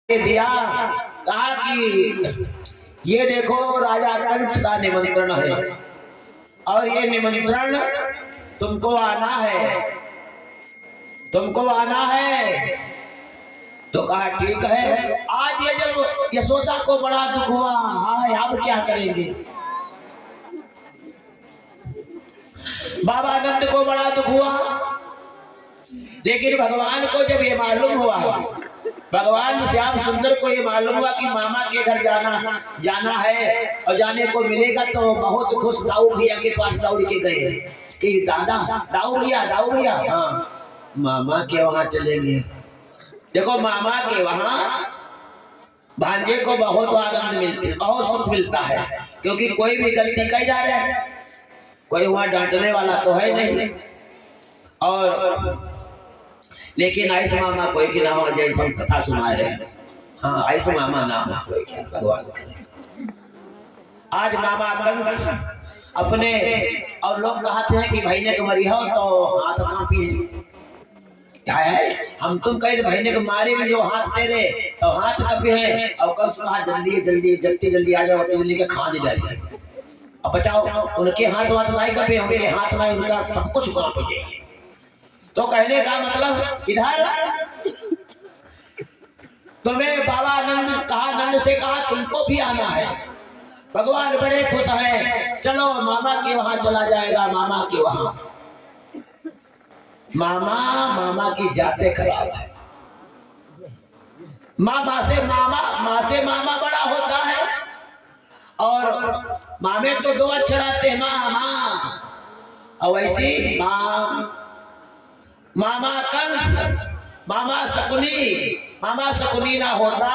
दिया, कहा कि ये देखो राजा कंस का निमंत्रण है और ये निमंत्रण तुमको आना है, तुमको आना है। तो कहा ठीक है। आज ये जब यशोदा को बड़ा दुख हुआ, हाय अब क्या करेंगे। बाबा आनंद को बड़ा दुख हुआ, लेकिन भगवान को जब ये मालूम हुआ, भगवान श्याम सुंदर को ये मालूम हुआ कि मामा के घर जाना है और जाने को मिलेगा, तो बहुत खुश दाऊ भैया के पास दौड़ के गए कि दादा दाऊ भैया हाँ मामा के वहां चलेंगे। देखो मामा के वहां भांजे को बहुत आनंद मिलती है, बहुत सुख मिलता है, क्योंकि कोई भी गलती कर जा रहा है, कोई वहां डांटने वाला तो है नहीं। और लेकिन ऐसे मामा कोई की ना हो, जैसे हम कथा सुना रहे हैं, हाँ ऐसे मामा ना हो कोई, क्या भगवान करे। आज मामा कंस अपने, और लोग कहते हैं कि भैने के मरी हो तो हाथ कांपी है, क्या है हम तुम कहे भैने के मारे में जो हाथ तेरे तो हाथ कांपी है, और कंस कहा जल्दी जल्दी जल्दी जल्दी आ जाओ, जल्दी के खा दे जाए। अब बचाओ, उनके हाथ नहीं कांपे, उनके हाथ नहीं, उनका सब कुछ कांप जाए। तो कहने का मतलब इधर तुम्हें बाबा आनंद कहा, आनंद से कहा तुमको भी आना है। भगवान बड़े खुश हैं, चलो मामा के वहां चला जाएगा। मामा के वहां मामा की जाते खराब है। माँ से मामा बड़ा होता है, और मामे तो दो अक्षर आते हैं, माँ, और वैसी मामा कंस, मामा शकुनी ना होता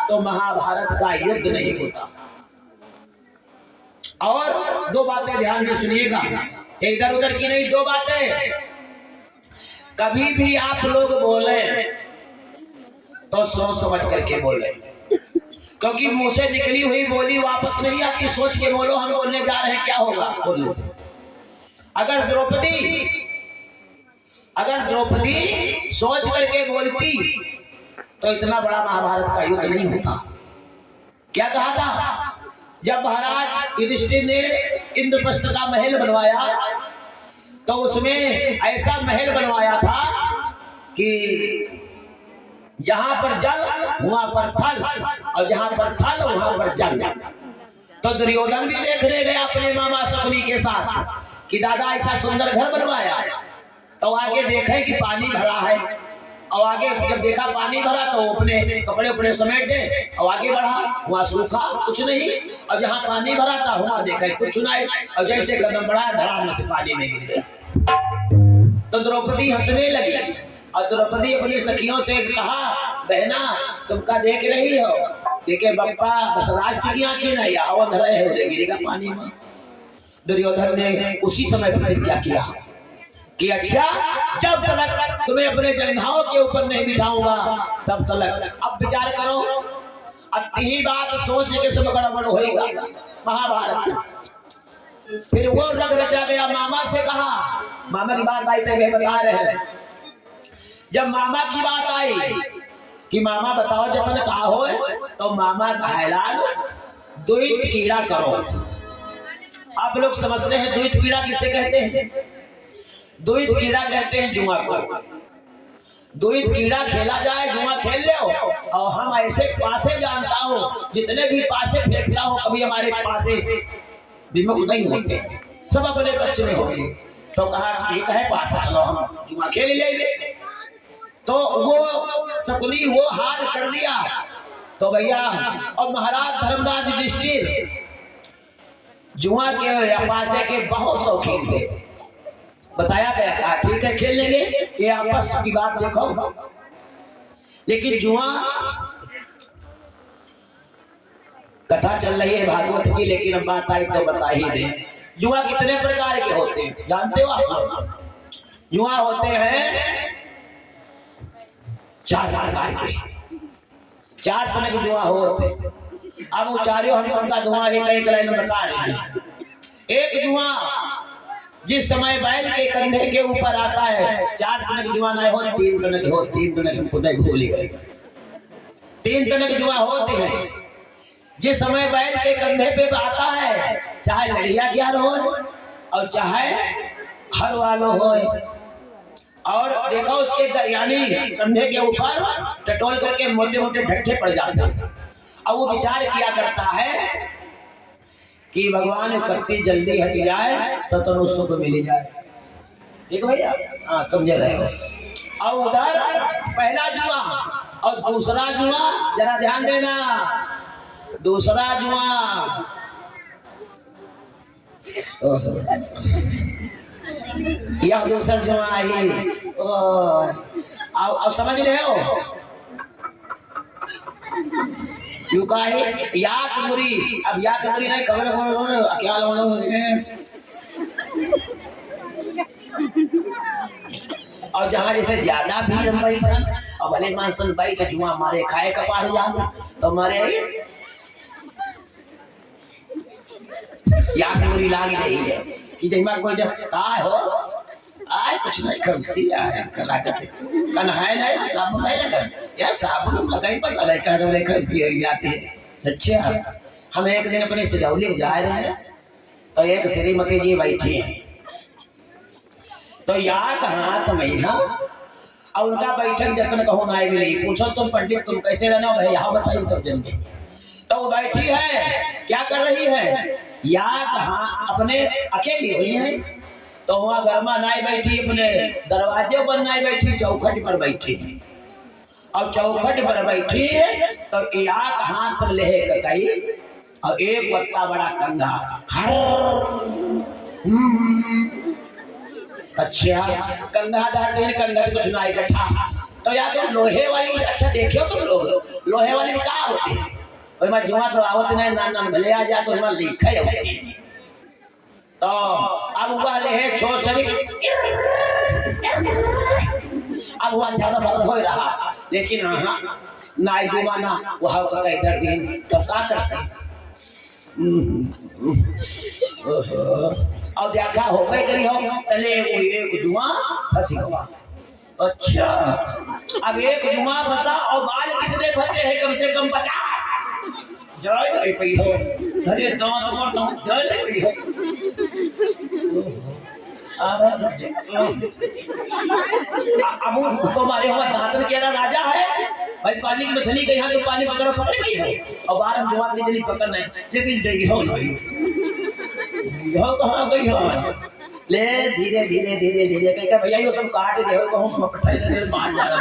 तो महाभारत का युद्ध नहीं होता। और दो बातें ध्यान में सुनिएगा, इधर उधर की नहीं, दो बातें। कभी भी आप लोग बोले तो सोच समझ करके बोले, क्योंकि मुंह से निकली हुई बोली वापस नहीं आती। सोच के बोलो, हम बोलने जा रहे हैं, क्या होगा बोलने से। अगर द्रौपदी सोच करके बोलती तो इतना बड़ा महाभारत का युद्ध नहीं होता। क्या कहा था जब महाराज युधिष्ठिर ने इंद्रप्रस्थ का महल बनवाया, तो उसमें ऐसा महल बनवाया था कि जहां पर जल वहां पर थल, और जहां पर थल वहां पर जल। तो दुर्योधन भी देखने गया अपने मामा शकुनी के साथ कि दादा ऐसा सुंदर घर बनवाया। तो आगे देखे कि पानी भरा है, और आगे जब देखा पानी भरा तो अपने कपड़े समेटे और आगे बढ़ा, वहां सूखा कुछ नहीं, और जहां पानी भरा था वहां देखा कुछ नहीं, और जैसे कदम बढ़ा धड़ाम से पानी में गिर गया। तो द्रौपदी हंसने लगी, और द्रौपदी अपनी सखियों से कहा, बहना तुम का देख रही हो, देखे बप्पा दशराज की आंखें नहीं आवत रहे हो, गिरेगा पानी में। दुर्योधन ने उसी समय प्रतिज्ञा किया कि अच्छा जब तक तुम्हें अपने जंघाओं के ऊपर नहीं बिठाऊंगा तब तक। अब विचार करो, यही बात सोच के सब गड़बड़ होएगा महाभारत। फिर वो रग रचा गया। मामा से कहा, मामा की बात आई थे बता रहे हैं, जब मामा की बात आई कि मामा बताओ जतन कहा हो, तो मामा कहला द्वैत कीड़ा करो। आप लोग समझते हैं द्वैत कीड़ा किसे कहते हैं? द्वैत कीड़ा कहते हैं जुआ को। द्वैत कीड़ा खेला जाए, जुआ खेल ले, और हम ऐसे पासे जानता हूँ, जितने भी पासे फेंकता हूँ कभी हमारे पासे विमुख नहीं होते, सब अपने बच्चे में होंगे। तो कहा ठीक है पासा, चलो हम जुआ खेल लेंगे। तो वो शकुनी वो हार कर दिया। तो भैया, और महाराज धर्मराज युधिष्ठिर जुआ के या पासे के बहुत शौकीन थे। बताया गया था ठीक है खेल लेंगे, ये आपस की बात देखो। लेकिन जुआ कथा चल रही है भागवत की, लेकिन अब बात आई तो बता ही दे। जुआ कितने प्रकार के होते हैं जानते हो आप लोग? जुआ होते हैं 4 प्रकार के, 4 तरह के जुआ होते। अब वो चारों हम उनका जुआ एक लाइन में बता रहे हैं। एक जुआ जिस समय बैल के कंधे के ऊपर आता है, 4 तरह के जुआ नहीं हो, 3 तरह के हो, 3 तरह के हमको नहीं भूल गए। तीन तरह के जुआ होते हैं। जिस समय बैल के कंधे पे आता है, चाहे लड़िया क्यार हो और चाहे हर वालो हो, और देखा उसके यानी कंधे के ऊपर टटोल करके मोटे मोटे ढट्ठे पड़ जाते हैं। अब वो विचार किया करता है कि भगवान कत्ती जल्दी हट जाए तो तुम सुख मिल जाए। ठीक भैया, हाँ समझे रहे हो। और उधर पहला जुआ और दूसरा जुआ, जरा ध्यान देना, दूसरा जुआ यह दूसरा जुआ ही अब समझ रहे हो। यू का है याक मुरी, अब याक मुरी नहीं खबर क्या और जहाँ जैसे ज्यादा भीड़ बैठन और भले मानसन बैठ जुआ मारे खाए कपार जाना तो मारे याक मुरी लागी नहीं है कि जब कोई जब काय हो आए कुछ नहीं खमसी आया कला करते कन है नहीं साबुन नहीं लगा या साबुन लगाई पर लगा कर रहे खमसी हो जाते हैं। अच्छा, हम एक दिन अपने सिलौली जा रहे हैं तो एक श्रीमती जी बैठी हैं, तो याक हाथ में और उनका बैठक जतन कहो ना मिली। पूछो तुम पंडित तुम कैसे रहना भाई, यहाँ बताइए तब जन्मे। तो वो बैठी है, क्या कर रही है, याक हाँ अपने अकेली हुई है, तो वहाँ गर्मा नाई बैठी, अपने दरवाजे पर नाई बैठी, चौखट पर बैठी है। और चौखट पर बैठी है तो याक हाथ में लेहे ककई और एक पत्ता बड़ा कंघा अच्छा कंघादार दिन कंघा कुछ ना इकट्ठा। तो या तो लोहे वाली, अच्छा देखियो तुम लोग लोहे वाली क्या होती है, और जुआ तो आवत नहीं नान भले आ जा तो लिखे होती है। तो अब हुआ ले है छोड़ चली, अब हुआ ज्यादा बंद हो रहा, लेकिन हाँ नाई जुबाना वहाँ का इधर दिन तो क्या करते हैं। और देखा हो गई करी हो तले वो एक जुआ फंसी हुआ। अच्छा, अब एक जुआ फंसा और बाल कितने फंसे हैं, कम से कम 50 जय नहीं पई हो, अरे दांत पर दांत जय नहीं पई हो। अब तो हमारे हुआ दांत में केरा राजा है भाई, पानी की मछली के यहाँ तो पानी पकड़ो पकड़ गई है और बाहर हम जुआ की जल्दी पकड़ना है, लेकिन गई हो नहीं कहाँ गई हो। ले धीरे धीरे धीरे धीरे कह भैया ये सब काट दे हो कहूँ पठाई दे बाहर जा रहा।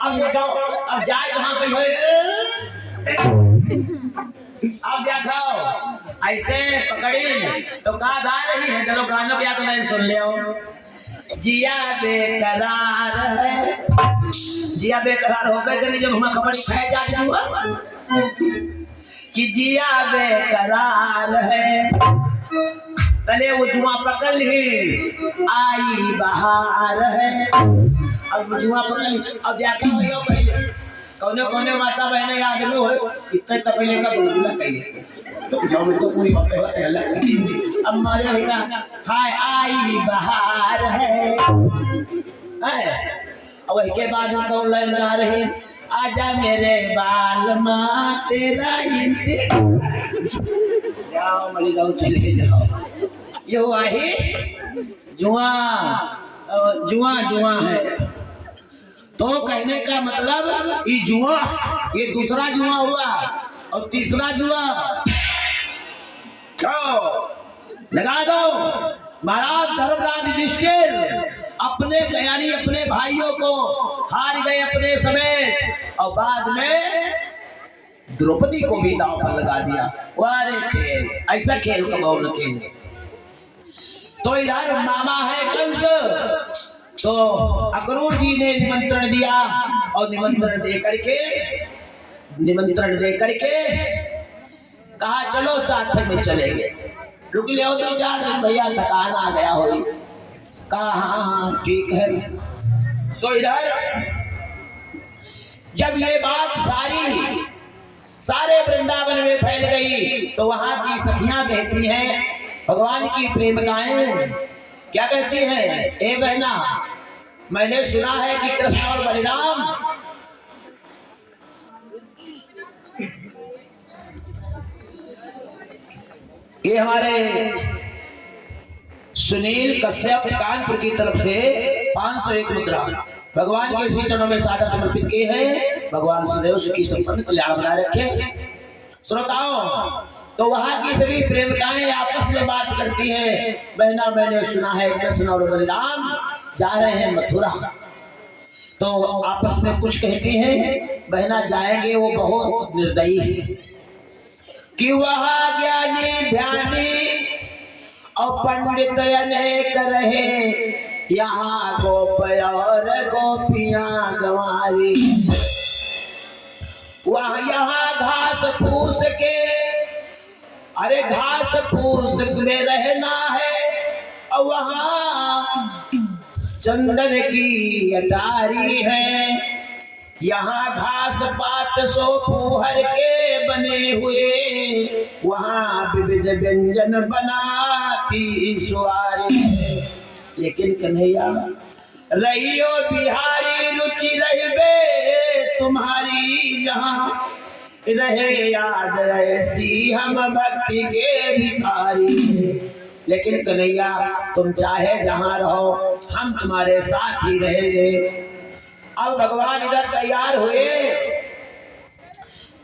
अब ये जाओ, अब जाए कहाँ गई हो, अब देखो ऐसे पकड़ी तो कहा गा रही है, चलो गाना क्या तो नहीं सुन लियो। जिया बेकरार है, जिया बेकरार हो गए करी जब हमें खबर खाए जाके जुआ कि जिया बेकरार है, तले वो जुआ पकड़ ली आई बहार है। अब जुआ पकड़ ली, अब देखो भैया पहले कौने कौने माता बहने याद में हो इतने तपले का दूल्हा कहिए तो जब तो पूरी अलग करती थी। अब मारे भैया हाय आई बहार है, और के बाद कौन लाइन गा रहे आजा मेरे बाल माँ तेरा जाओ मरी जाओ चले जाओ। यो आहे जुआ जुआ जुआ है, तो कहने का मतलब ये जुआ, ये दूसरा जुआ हुआ और तीसरा जुआ लगा दो। महाराज धर्मराज युधिष्ठिर अपने यानी अपने भाइयों को हार गए अपने समय, और बाद में द्रौपदी को भी दांव पर लगा दिया। वारे खेल, ऐसा खेल कब न खेले। तो इधर मामा है कंस, तो अक्रूर जी ने निमंत्रण दिया और निमंत्रण दे करके कहा चलो साथ में चलेंगे। रुक ले 2-4 दिन भैया, थकान आ गया हो। कहा हाँ ठीक है। तो इधर जब ये बात सारे वृंदावन में फैल गई तो वहां की सखियां कहती हैं, भगवान की प्रेमिकाएं क्या कहती हैं, ए बहना मैंने सुना है कि कृष्ण और बलराम ये हमारे सुनील कश्यप कानपुर की तरफ से 501 मुद्रा भगवान के श्री चरणों में सादर समर्पित किए हैं। भगवान सदैव सुखी संपन्न कल्याण बनाए रखे। श्रोताओं, तो वहां की सभी प्रेमिकाएं आपस में बात करती हैं, बहना मैंने सुना है कृष्ण और बलराम जा रहे हैं मथुरा। तो आपस में कुछ कहती हैं, बहना जाएंगे वो बहुत निर्दयी है कि वह ज्ञानी ध्यानी और पंडित अनेक रहे, यहाँ गोप और गोपियां गंवारी। वह यहाँ घास फूस के, अरे घास फूस में रहना है, और वहाँ चंदन की अटारी है। यहाँ घास पात सो फूहर के बने हुए, वहाँ विविध व्यंजन बनाती सुआरी। लेकिन कन्हैया रहियो बिहारी रुचि रहिबे तुम्हारी, जहाँ रहे याद ऐसी हम भक्ति के भिखारी। लेकिन कन्हैया तुम चाहे जहाँ रहो हम तुम्हारे साथ ही रहेंगे। अब भगवान इधर तैयार हुए,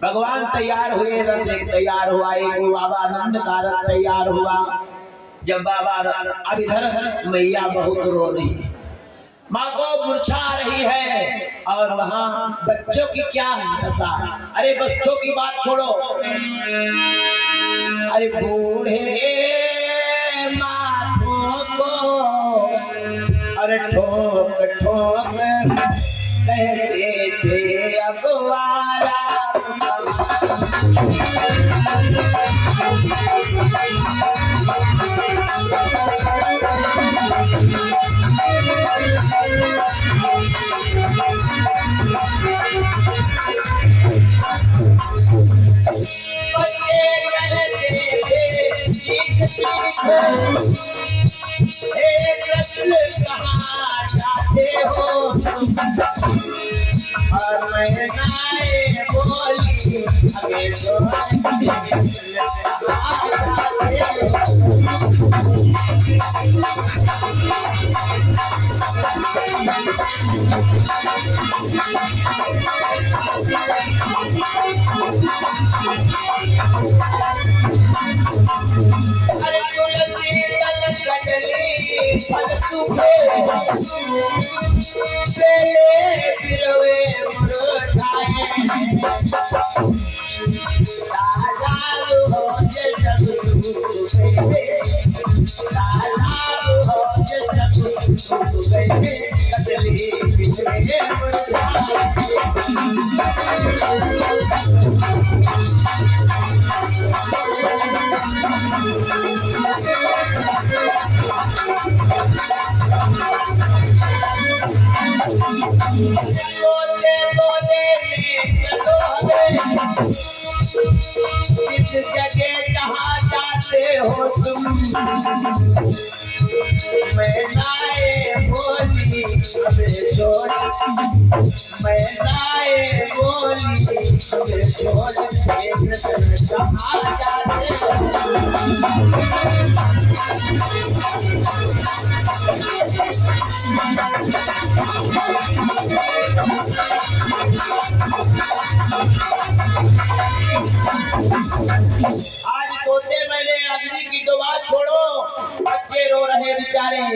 भगवान तैयार हुए, रथ एक तैयार हुआ, एक बाबा आनंद का रथ तैयार हुआ। जब बाबा अब इधर मैया बहुत रो रही है, माँ को मूर्छा आ रही है, और वहाँ बच्चों की क्या दशा। अरे बच्चों की बात छोड़ो, अरे बूढ़े माथों को अरे ठोक ठोक कहते थे अगवारा। कृष्ण कहाँ जाते हो, और मैं गाए बोली हमें फल सूखे बेले पिरवे मुरझाए, तालाब हो जे सब सूखे, तालाब हो जे सब सूखे, कटली पिरवे मुरझाए। किस जगह कहाँ जाते हो तुम, मैं नाए बोली हमें छोड़, मैं नाए बोली हमें छोड़, कृष्ण कहाँ जाते आज तोते मैंने अग्नि की तो बात छोड़ो, बच्चे रो रहे बेचारे,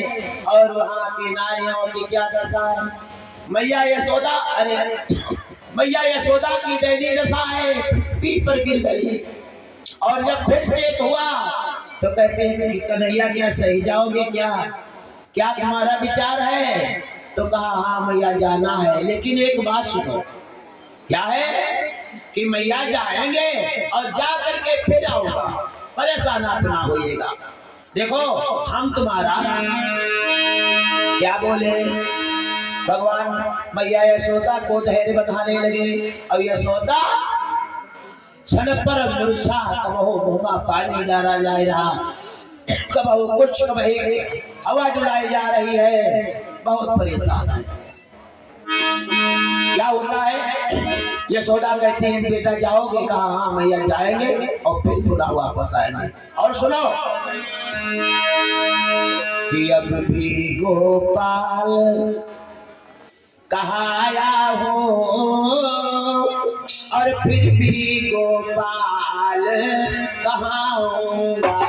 और वहाँ की नारियों की क्या दशा है। मैया यशोदा, अरे मैया यशोदा की दयनीय दशा है, पीठ पर गिर गई। और जब फिर चेत हुआ तो कहते हैं कि कन्हैया क्या सही जाओगे, क्या क्या तुम्हारा विचार है। तो कहा हाँ मैया जाना है, लेकिन एक बात सुनो। क्या है कि मैया जाएंगे और जा करके फिर आऊंगा, परेशान आप ना होइएगा। देखो हम तुम्हारा क्या बोले। भगवान मैया यशोदा को धैर्य बंधाने लगे, और यशोदा क्षण पर मूर्छा, कबहू मुँह पानी डाला जा रहा, कबहू कुछ कबही हवा डुलाई जा रही है, बहुत परेशान है। क्या होता है यशोदा कहती है बेटा जाओगे? कहा हाँ मैया जाएंगे और फिर पुनः वापस आएंगे। और सुनो कि अब भी गोपाल कहाया हो और फिर भी गोपाल कहाँ होगा।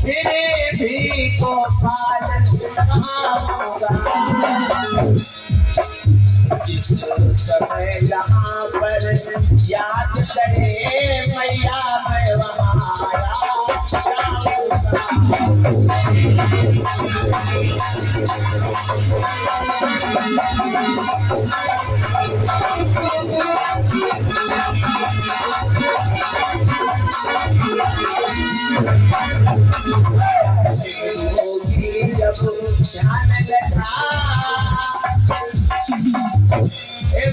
फिर भी गोपाल कहाँ होगा। जिस समय यहाँ पर याद करे मैया मैं वहाँ ध्यान लगा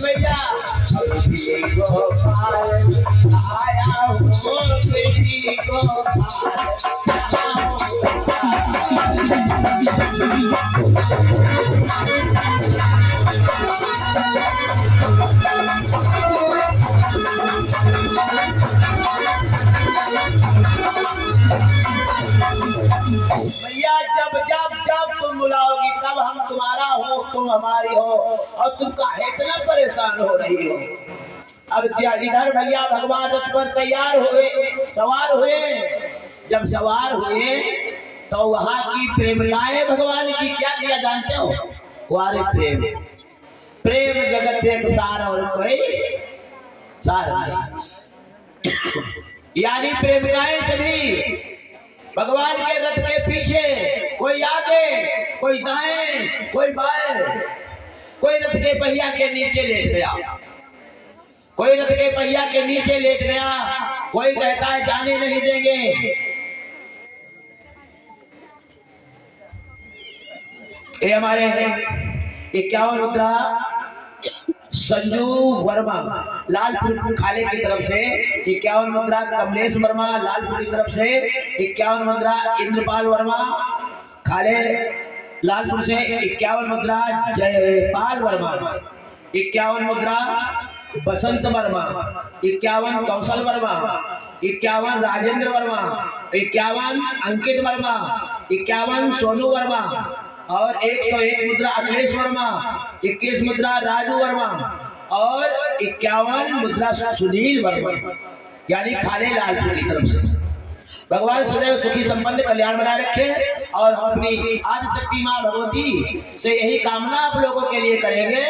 भैया गोपाल आया हूँ भैया जब जब जब तुम बुलाओगी तब हम तुम्हारा हो तुम हमारी हो। और तुम काहे इतना परेशान हो रही हो। अब इधर भैया भगवान रथ पर तैयार हुए, सवार हुए। जब सवार हुए तो वहां की प्रेमिकाएं भगवान की क्या किया जानते हो? वारे प्रेम प्रेम जगत एक सार और कोई सार नहीं। यानी प्रेमिकाएं सभी भगवान के रथ के पीछे, कोई आगे कोई दाएं कोई बाएं। कोई रथ के पहिया के नीचे लेट गया, कोई रथ के पहिया के नीचे लेट गया, कोई कहता है जाने नहीं देंगे। ये हमारे 51 रुद्रा संजू वर्मा लालपुर खाले की तरफ से, 51 मुद्रा कमलेश वर्मा लालपुर की तरफ से, 51 मुद्रा इंद्रपाल वर्मा खाले लालपुर से, 51 मुद्रा जयपाल वर्मा, 51 मुद्रा बसंत वर्मा, 51 कौशल वर्मा, 51 राजेंद्र वर्मा, 51 अंकित वर्मा, 51 सोनू वर्मा और 101 मुद्रा अखिलेश वर्मा, 21 मुद्रा राजू वर्मा और 51 मुद्रा सुनील वर्मा। यानी खाले लालपुर की तरफ से। भगवान सदैव सुखी संपन्न कल्याण बनाए रखे। और हम अपनी आदि शक्ति माँ भगवती से यही कामना आप लोगों के लिए करेंगे।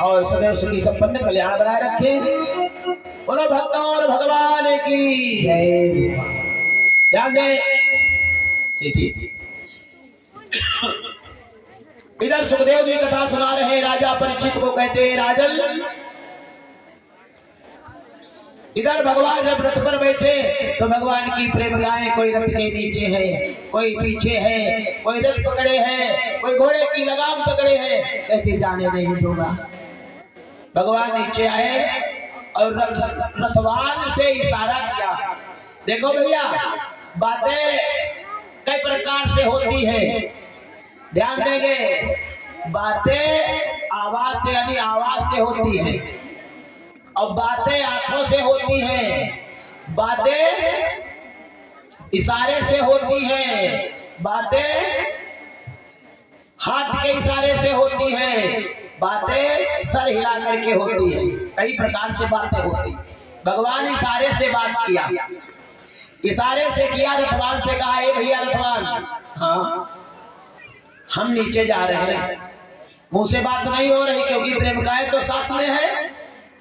और सदैव सुखी संपन्न कल्याण बनाए रखे। बोलो भक्तों और भगवान की जय। ध्यान दे सीधी। इधर सुखदेव जी कथा सुना रहे। राजा परीक्षित को कहते हैं राजन। इधर भगवान जब रथ पर बैठे तो भगवान की प्रेमिकाएं कोई रथ के नीचे है, कोई पीछे है, कोई रथ पकड़े है, कोई घोड़े की लगाम पकड़े है। कहते जाने नहीं दूंगा। भगवान नीचे आए और रथवान से इशारा किया। देखो भैया बातें कई प्रकार से होती है, ध्यान देंगे। बातें आवाज से यानी आवाज से होती है, और बातें आंखों से होती है, बातें इशारे से होती है, बातें हाथ के इशारे से होती है, बातें सर हिला करके होती है। कई प्रकार से बातें होती। भगवान इशारे से बात किया, इशारे से किया। रथवान से कहा ए भैया रथवान, हाँ हम नीचे जा रहे हैं। मुंह से बात नहीं हो रही क्योंकि प्रेमिकाएं तो साथ में है।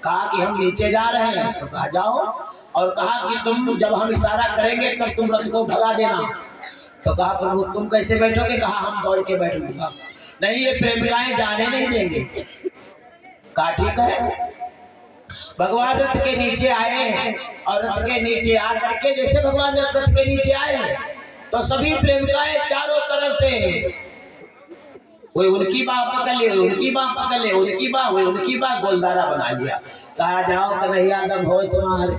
कहा कि हम नीचे जा रहे हैं। तो कहा जाओ। और कहा कि तुम जब हम इशारा करेंगे तब तुम रथ को भगा देना। तो कहा प्रभु तुम कैसे बैठोगे? कहा हम दौड़ के बैठूंगा। नहीं ये प्रेमिकाएं जाने नहीं देंगे। कहा ठीक है। भगवान रथ के नीचे आए और रथ के नीचे आकर के जैसे भगवान रथ के नीचे आए तो सभी प्रेमिकाएं चारों तरफ से कोई उनकी बाह पकड़ ले, उनकी बाह पकड़ ले, उनकी बाह हुई, उनकी बाह गोलदारा बना लिया। कहा जाओ कन्हैया दम हो तुम्हारे।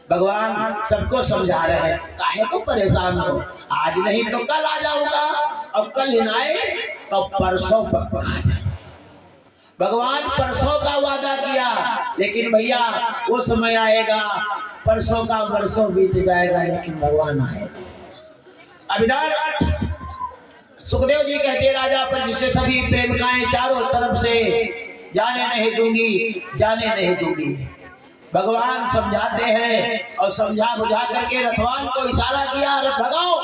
भगवान सबको समझा रहे हैं, काहे को परेशान हो, आज नहीं तो कल आ जाऊंगा, और कल ही ना आए तो परसों पक्का आ जाए। भगवान परसों का वादा किया, लेकिन भैया वो समय आएगा, परसों का बरसों बीत जाएगा, लेकिन भगवान आएगा। अब इधर सुखदेव जी कहते राजा पर जिससे सभी प्रेमिकाएं चारों तरफ से जाने नहीं दूंगी, जाने नहीं दूंगी। भगवान समझाते हैं और समझा बुझा करके रथवान को इशारा किया, रथ भगाओ।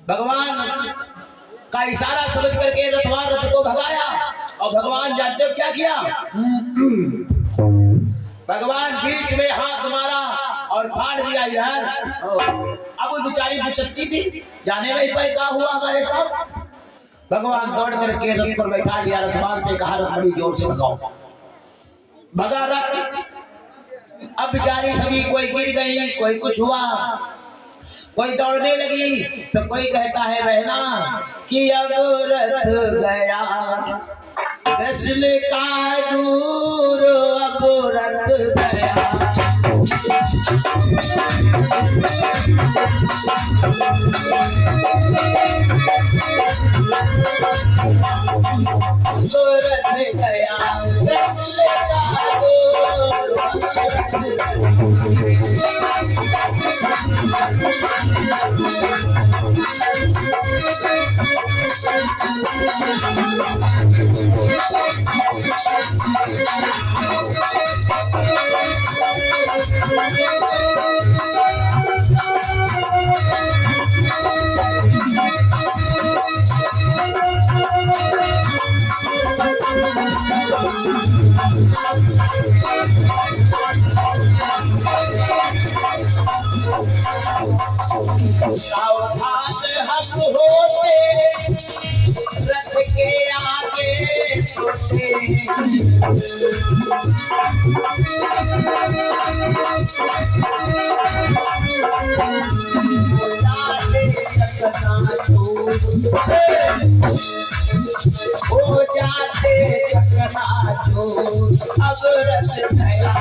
भगवान का इशारा समझ करके रथवान रथ को भगाया और भगवान जानते हो क्या किया? भगवान बीच में हाथ मारा और फाड़ दिया यार। अब वो बेचारी दुचत्ती थी, जाने नहीं पाई क्या हुआ हमारे साथ। भगवान दौड़ करके रथ पर बैठा लिया, रथवान से कहा रथ बड़ी जोर से भगाओ। भगा रथ। अब बेचारी सभी कोई गिर गई, कोई कुछ हुआ, कोई दौड़ने लगी तो कोई कहता है बहना कि अब रथ गया कृष्ण का दूर, अब रथ गया। रथ गया कृष्ण का दूर, सावधान हम होते रथ के आगे सोते, हो जाते चकनाचूर, अब रथ गया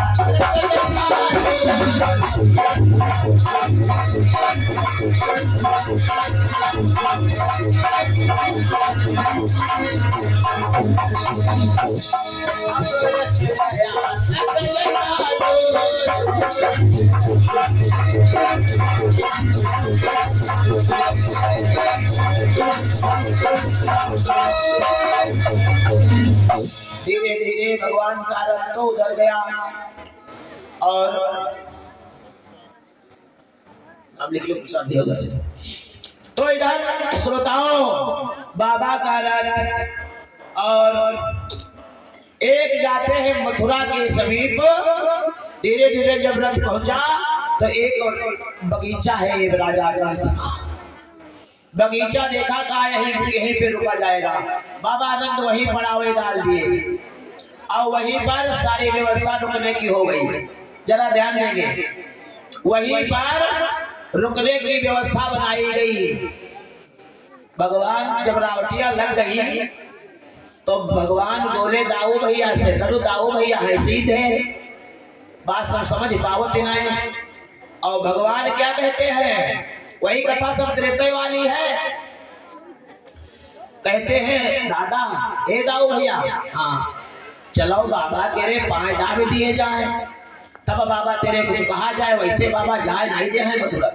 धीरे धीरे भगवान का रथ तो उधर गया और अब लिख लो प्रसाद भी उधर। तो इधर श्रोताओं बाबा का रथ और एक जाते हैं मथुरा के समीप। धीरे धीरे जब रथ पहुंचा तो एक बगीचा है ये राजा का सखा। बगीचा देखा का यहीं पे रुका जाएगा। बाबा आनंद वहीं पड़ावे डाल दिए और वहीं पर सारी व्यवस्था रुकने की हो गई। जरा ध्यान देंगे, वहीं पर रुकने की व्यवस्था बनाई गई। भगवान जब रावटियां लग गई तो भगवान बोले दाऊ भैया से, करो दाऊ भैया है सीधे बात सब समझ पावत ना है। और भगवान क्या कहते हैं, वही कथा सब त्रेते वाली है। कहते हैं दादा हे दाऊ भैया, हाँ चलो बाबा तेरे पांच दावे दिए जाए, तब बाबा तेरे कुछ कहा जाए, वैसे बाबा जाए नहीं दे है मथुरा।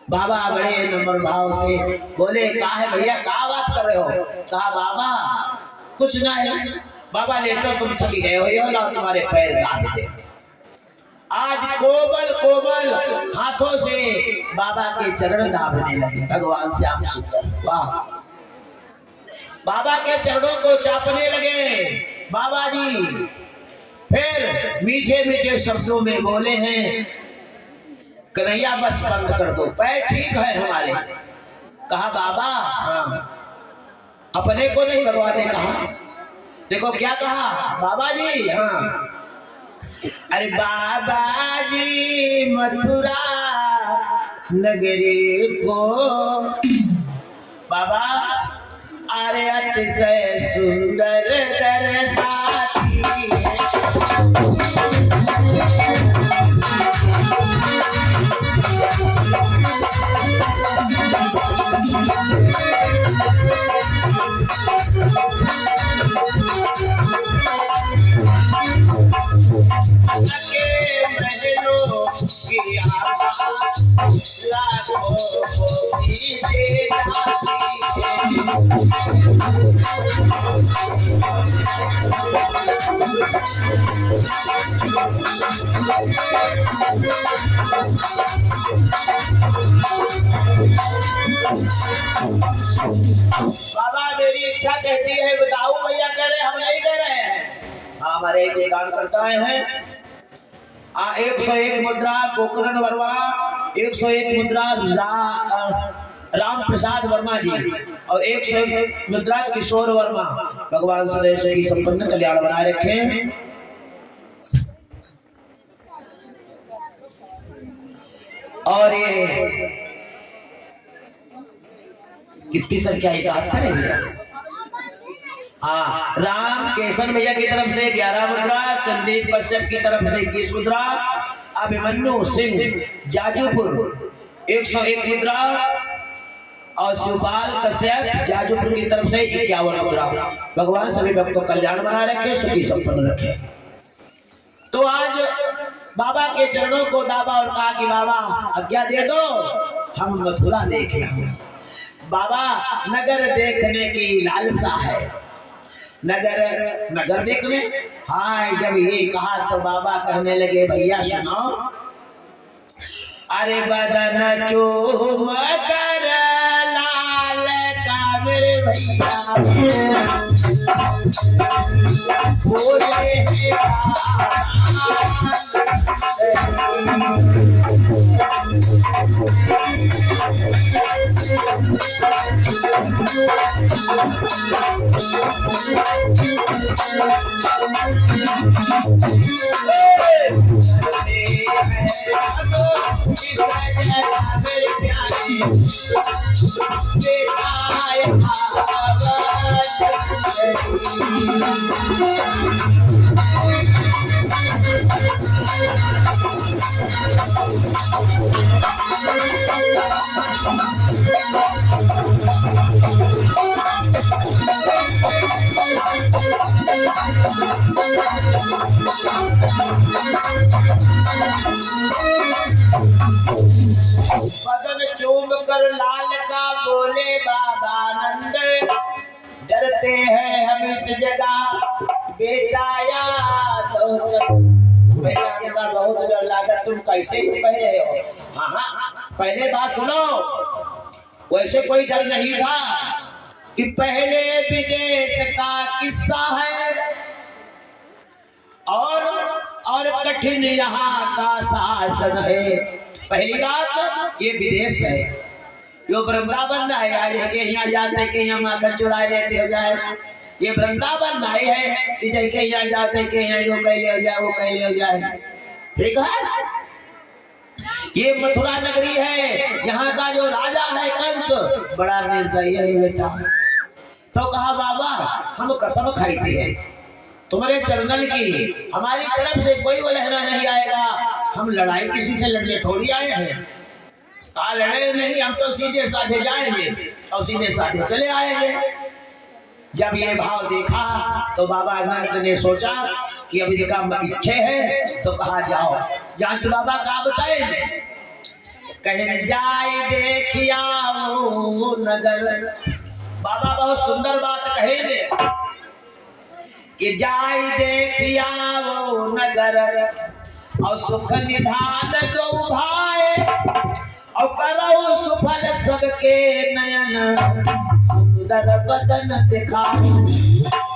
बाबा बड़े नम्र भाव से बोले कहा है भैया क्या बात कर रहे हो? कहा बाबा कुछ ना है, बाबा लेकर तुम थक गए हो, ना तुम्हारे पैर दाब दे। आज कोमल कोमल हाथों से बाबा के चरण दाबने लगे। भगवान श्याम सुंदर, वाह, बाबा के चरणों को चापने लगे बाबा जी। फिर मीठे मीठे शब्दों में बोले हैं कन्हैया बस बंद कर दो, पैर ठीक है हमारे। कहा बाबा हाँ, अपने को नहीं, भगवान ने कहा देखो क्या कहा बाबा जी। हाँ, अरे बाबा जी मथुरा नगरी को बाबा अरे अतिशय सुंदर दर्शाती बाबा मेरी इच्छा कहती है बताओ भैया कह रहे हम नहीं कह रहे हैं। हाँ, हमारे एक दान करता है 101 मुद्रा गोकर्ण वर्मा, 101 मुद्रा राम प्रसाद वर्मा जी और 101 मुद्रा किशोर वर्मा। भगवान सदैव की संपन्न कल्याण बनाए रखे। और ये कितनी संख्या 71 है भैया। हाँ, राम केशन भैया की तरफ से 11 मुद्रा, संदीप कश्यप की तरफ से 21 मुद्रा, अभिमन्यु सिंह जाजूपुर 101 मुद्रा और शिवपाल कश्यप जाजूपुर की तरफ से 51 मुद्रा। भगवान सभी भक्तों को कल्याण बना रखे, सुखी संपन्न रखे। तो आज बाबा के चरणों को दाबा और कहा कि बाबा आज्ञा दे दो, हम मथुरा देखें। बाबा नगर देखने की लालसा है, नगर देखने। हाँ, जब ये कहा तो बाबा कहने लगे भैया सुनो, अरे बदन चूम कर लाल का मेरे भैया बोले बदन चूम कर लाल का बोले बाबा नंद, डरते हैं हम इस जगह बेटा याद का बहुत डर लगा। तुम कैसे कह रहे हो? हाँ हाँ, पहले बात सुनो, वैसे कोई डर नहीं था कि पहले विदेश का किस्सा है और कठिन यहाँ का शासन है। पहली बात ये विदेश है, जो वृंदावन आया है कि यहाँ जाते कि यहाँ माखन चुरा लेते हो जाए। ये वृंदावन आए है कि जैसे यहाँ जाते कि यहाँ यो कह ले जाए वो कह ले जाए। ठीक है, ये मथुरा नगरी है, यहाँ का जो राजा है कंस बड़ा निर्दयी है बेटा। तो कहा बाबा हम कसम खाई है तुम्हारे चरणल की, हमारी तरफ से कोई वो लहरा नहीं आएगा। हम लड़ाई किसी से लड़ने थोड़ी आए हैं। कहा लड़े नहीं, हम तो सीधे साधे जाएंगे और सीधे साधे चले आएंगे। जब ये भाव देखा तो बाबा नंद ने सोचा कि अभी का इच्छे है तो कहा जाओ। जान तो बाबा का बताए कहे जाए देखिया वो नगर। बाबा बहुत सुंदर बात कहे ने कि जाय देखिया वो नगर और सुख निधान दो भाई और करो सुफल सबके नयन सुंदर बदन दिखाओ।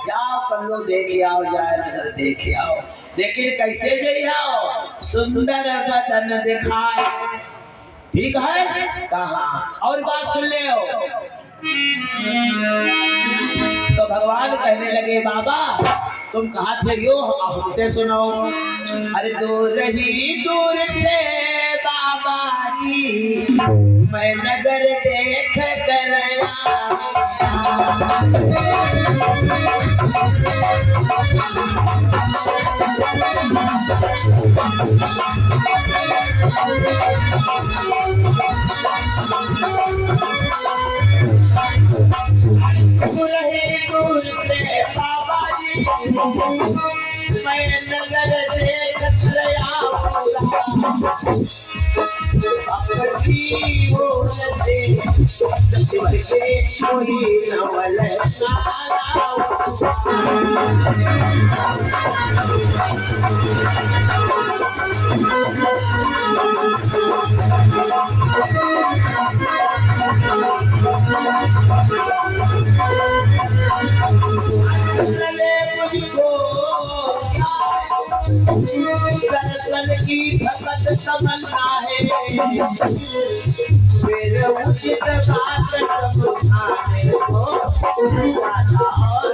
जाओ कल्लो देख आओ, जाए नगर देख आओ, लेकिन कैसे दे आओ? सुंदर बदन दिखाए। ठीक है, कहा और बात सुन ले। तो भगवान कहने लगे बाबा तुम कहाँ थे यो हमते सुनो। अरे दूर ही दूर से बाबा जी मैं नगर देख कर दूर से बाबा जी मैं नगर देख दर्शन की भगत तमन्ना है फिर उचित बात समझाने को राधा और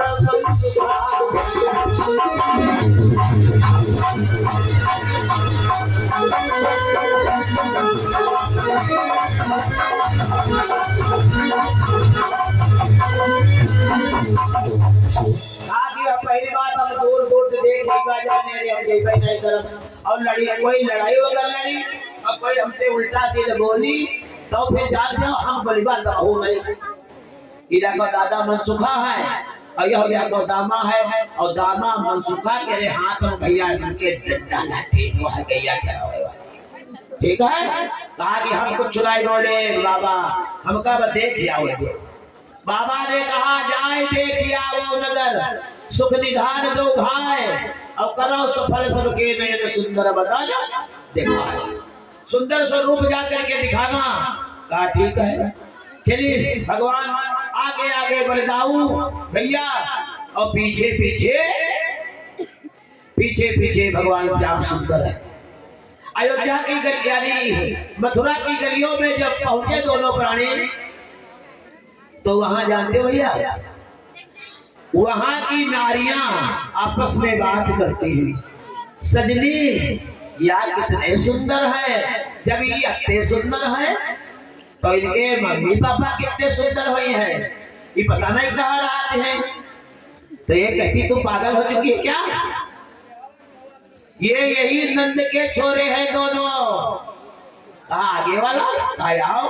पहली बात हम दूर दूर से देख नहीं करब और लड़ी कोई लड़ाई होकर लड़ी और कोई हमसे उल्टा सीधे बोली तो फिर जान जाओ हम बड़ी बात हो नहीं। इधर को दादा मनसुखा है और यह को दामा है और दामा मनसुखा के रे हाथ में भैया इनके डंडा लाठी वो है गैया चलावे वाली। ठीक है कहा कि हम कुछ चुनाई बोले बाबा हमका देख आओ। बाबा ने कहा जाए देख आओ नगर सुख निधान दो भाई और करो सफल सबके नयन सुंदर बता जा देखा है सुंदर स्वरूप जाकर के दिखाना। कहा ठीक है चलिए भगवान आगे आगे बढ़ाऊ भैया और पीछे पीछे पीछे पीछे भगवान श्याम सुंदर है। अयोध्या की गली यानी मथुरा की गलियों में जब पहुंचे दोनों प्राणी तो वहां जानते भैया वहां की नारियां आपस में बात करती हुई सजनी या कितने सुंदर है। जब ये इतने सुंदर है तो इनके मम्मी पापा कितने सुंदर हुए हैं ये पता नहीं कहाँ रहते हैं। तो ये कहती तू पागल हो चुकी है क्या। ये यही नंद के छोरे हैं दोनों। कहा आगे वाला कहा आओ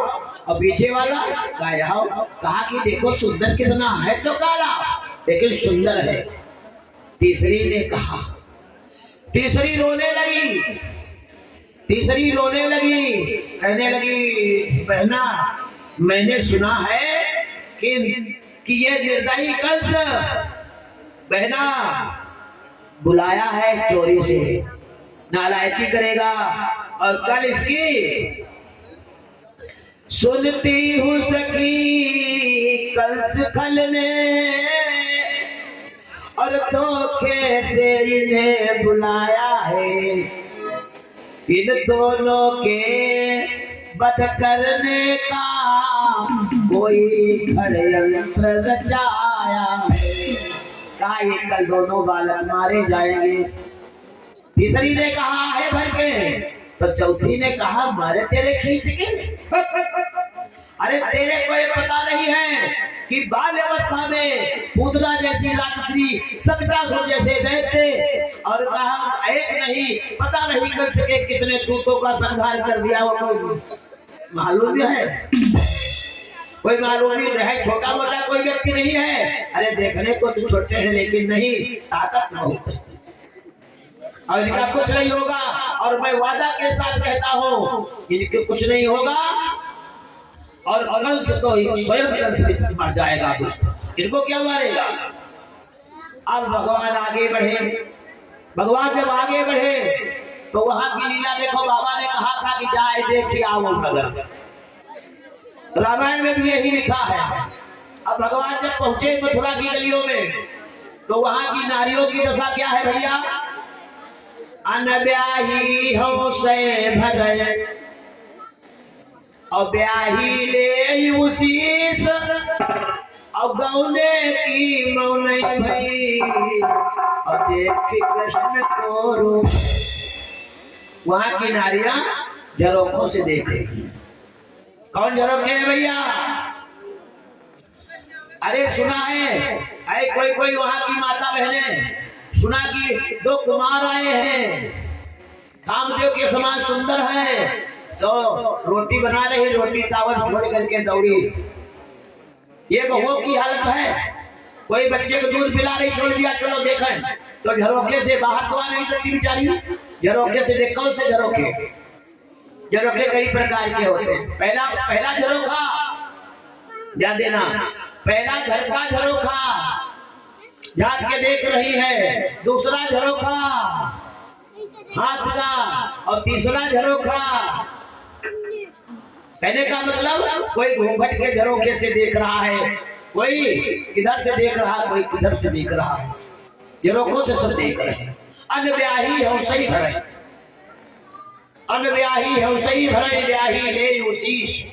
और पीछे वाला कहा आओ। कहा कि देखो सुंदर कितना है तो काला लेकिन सुंदर है। तीसरी ने कहा तीसरी रोने लगी कहने लगी बहना मैंने सुना है कि ये निर्दयी कंस बहना बुलाया है चोरी से नालायकी करेगा और कल इसकी सुनती हूँ सखी कंस खल ने और धोखे से इन्हें बुलाया है। इन दोनों के वध करने का कोई षड्यंत्र रचाया है। कहा ये कल दोनों बालक मारे जाएंगे। तीसरी ने कहा है भर के तो चौथी ने कहा मारे तेरे खींच के। अरे तेरे को ये पता नहीं है कि बाल अवस्था में पूतना जैसी राक्षसी सतरासुर जैसे दैत्य और कहा एक नहीं पता नहीं कर सके कितने दूतों का संहार कर दिया। वो कोई मालूम भी है कोई मालूम भी है छोटा मोटा कोई व्यक्ति नहीं है। अरे देखने को तो छोटे हैं लेकिन नहीं ताकत बहुत है और इनका कुछ नहीं होगा। और मैं वादा के साथ कहता हूँ इनके कुछ नहीं होगा और कंस तो स्वयं कंस मर जाएगा दुष्ट इनको क्या मारेगा। अब भगवान आगे बढ़े। भगवान जब आगे बढ़े तो वहां की लीला देखो। बाबा ने कहा था कि जाए देखिए आओ नगर। रामायण में भी यही लिखा है। अब भगवान जब पहुंचे मथुरा की गलियों में तो वहां की नारियों की दशा क्या है भैया। अनब्याही हो से भरे और ब्याही ले उसीस और गौने की मौनई भई और देख कृष्ण को रूप। वहां की नारियां झरोखों से देख रही। कौन झरोखे है भैया? अरे सुना है, अरे कोई कोई वहां की माता बहने सुना कि 2 कुमार आए हैं, कामदेव के समान सुंदर है, तो रोटी बना रही, रोटी तावत छोड़ करके दौड़ी। ये बहुओं की हालत है। कोई बच्चे को दूध पिला रही, छोड़ दिया, चलो देखें, तो झरोखे से बाहर तो आ नहीं सकती बेचारी, झरोखे से देख। कौन से झरोखे? झरोखे कई प्रकार के होते हैं। पहला झरोखा ध्यान देना, पहला घर का झरोखा झांक के देख रही है, दूसरा झरोखा हाथ का, और तीसरा झरोखा। कहने का मतलब कोई घूंघट के झरोखे से देख रहा है, कोई किधर से देख रहा है, कोई किधर से देख रहा है, झरोखों से सब देख रहे हैं। अनब्याही है सही भरे, अनब्याही है सही भरे, ब्याही ले उसीश।